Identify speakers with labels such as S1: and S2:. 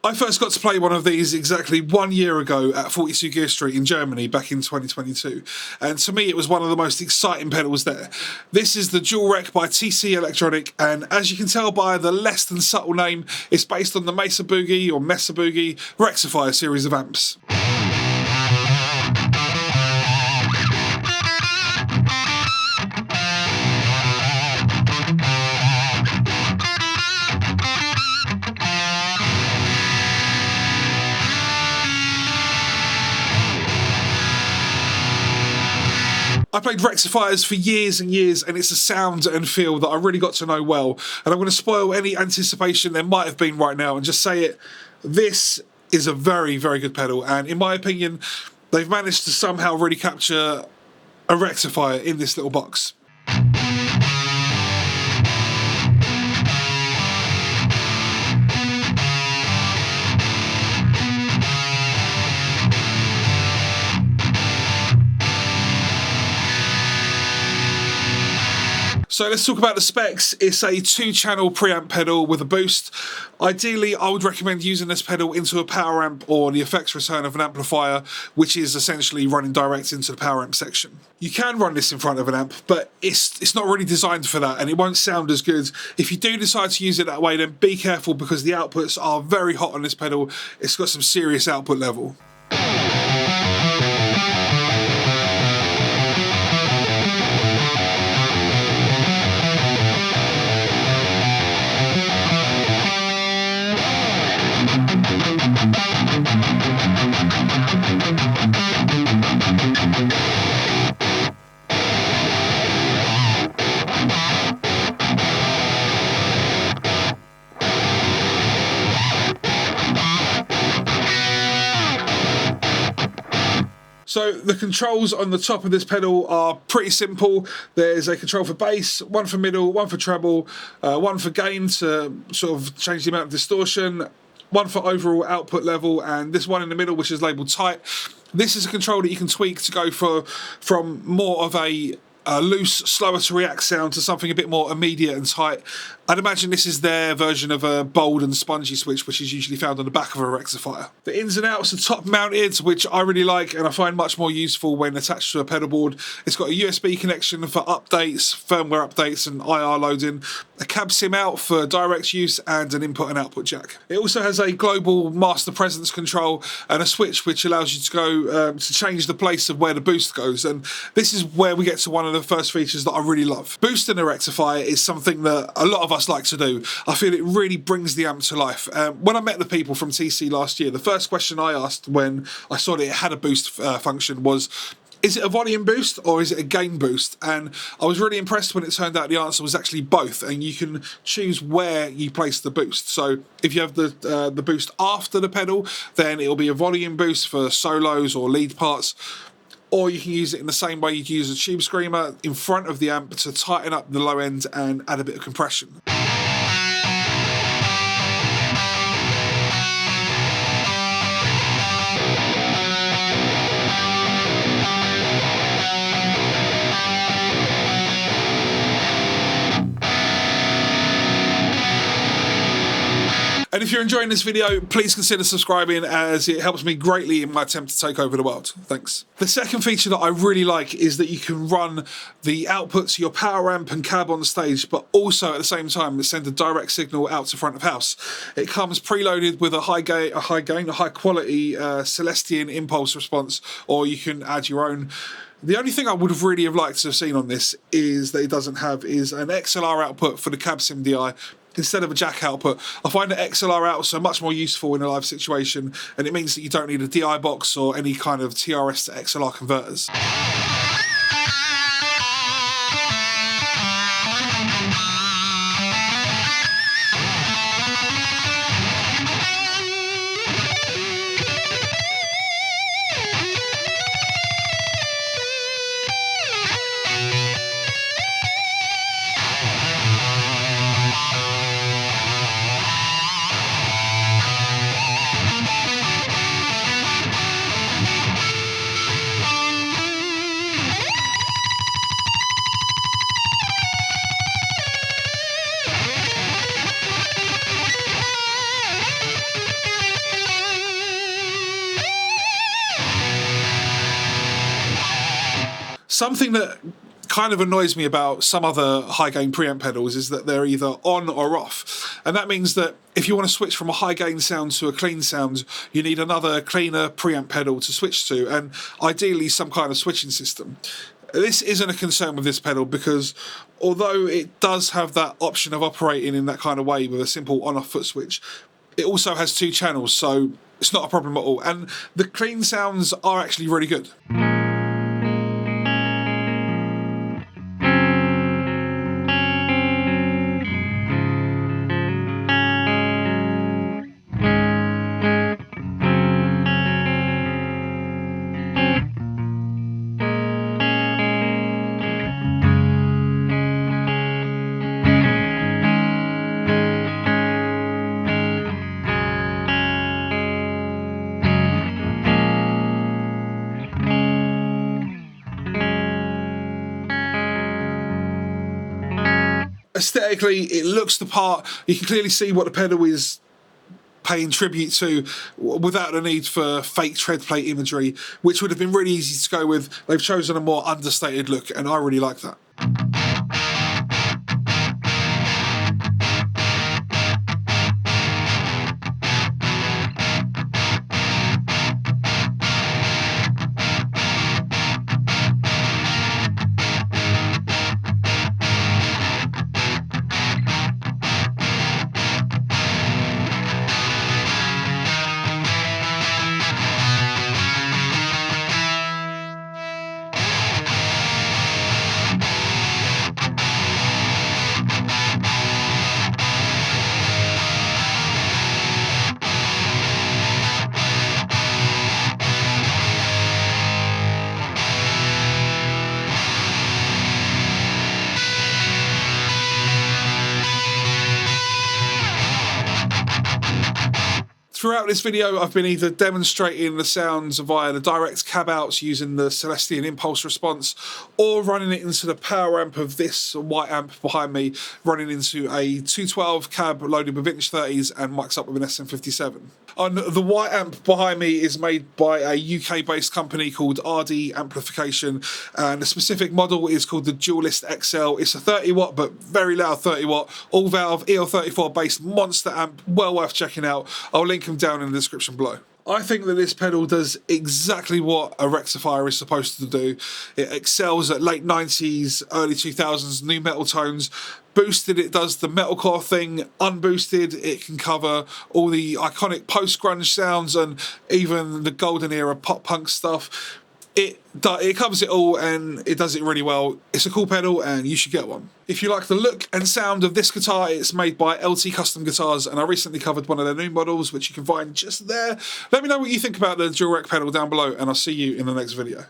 S1: I first got to play one of these exactly 1 year ago at 42 Gear Street in Germany back in 2022, and to me it was one of the most exciting pedals there. This is the Dual Rec by TC Electronic, and as you can tell by the less than subtle name, it's based on the Mesa Boogie Rectifier series of amps. I played rectifiers for years and years, and it's a sound and feel that I really got to know well, and I'm going to spoil any anticipation there might have been right now and just say it. This is a very, very good pedal, and in my opinion, they've managed to somehow really capture a rectifier in this little box. So let's talk about the specs. It's a 2-channel preamp pedal with a boost. Ideally, I would recommend using this pedal into a power amp or the effects return of an amplifier, which is essentially running direct into the power amp section. You can run this in front of an amp, but it's not really designed for that, and it won't sound as good. If you do decide to use it that way, then be careful because the outputs are very hot on this pedal. It's got some serious output level. So the controls on the top of this pedal are pretty simple. There's a control for bass, one for middle, one for treble, one for gain to sort of change the amount of distortion, one for overall output level, and this one in the middle which is labelled tight. This is a control that you can tweak to go from more of a loose, slower to react sound to something a bit more immediate and tight. I'd imagine this is their version of a bold and spongy switch, which is usually found on the back of a rectifier. The ins and outs are top mounted, which I really like and I find much more useful when attached to a pedal board. It's got a USB connection for updates, firmware updates and IR loading, a cab SIM out for direct use, and an input and output jack. It also has a global master presence control and a switch which allows you to go to change the place of where the boost goes, and this is where we get to one of the first features that I really love. Boosting a rectifier is something that a lot of us like to do. I feel it really brings the amp to life. When I met the people from TC last year, the first question I asked when I saw that it had a boost function was, is it a volume boost or is it a gain boost? And I was really impressed when it turned out the answer was actually both, and you can choose where you place the boost. So if you have the boost after the pedal, then it'll be a volume boost for solos or lead parts, or you can use it in the same way you'd use a tube screamer in front of the amp to tighten up the low end and add a bit of compression. And if you're enjoying this video, please consider subscribing as it helps me greatly in my attempt to take over the world. Thanks. The second feature that I really like is that you can run the output to your power amp and cab on stage, but also at the same time send a direct signal out to front of house. It comes preloaded with a high quality Celestian impulse response, or you can add your own. The only thing I would have really liked to have seen on this is that it doesn't have is an XLR output for the cab sim DI instead of a jack output. I find the XLR out so much more useful in a live situation, and it means that you don't need a DI box or any kind of TRS to XLR converters. Something that kind of annoys me about some other high gain preamp pedals is that they're either on or off, and that means that if you want to switch from a high gain sound to a clean sound, you need another cleaner preamp pedal to switch to, and ideally some kind of switching system. This isn't a concern with this pedal because although it does have that option of operating in that kind of way with a simple on-off foot switch, it also has 2 channels, so it's not a problem at all, and the clean sounds are actually really good. Aesthetically, it looks the part. You can clearly see what the pedal is paying tribute to without the need for fake tread plate imagery, which would have been really easy to go with. They've chosen a more understated look, and I really like that. Throughout this video, I've been either demonstrating the sounds via the direct cab outs using the Celestian impulse response, or running it into the power amp of this white amp behind me, running into a 212 cab loaded with vintage 30s and mics up with an SM57. And the white amp behind me is made by a UK-based company called RD Amplification, and the specific model is called the Dualist XL. It's a 30 watt, but very loud 30 watt, all valve EL34 based monster amp, well worth checking out. I'll link them down in the description below. I think that this pedal does exactly what a rectifier is supposed to do. It excels at late 90s, early 2000s nu metal tones. Boosted, it does the metalcore thing. Unboosted, it can cover all the iconic post-grunge sounds and even the golden era pop punk stuff. It covers it all, and it does it really well. It's a cool pedal and you should get one. If you like the look and sound of this guitar, it's made by LT Custom Guitars, and I recently covered one of their new models, which you can find just there. Let me know what you think about the dual rec pedal down below, and I'll see you in the next video.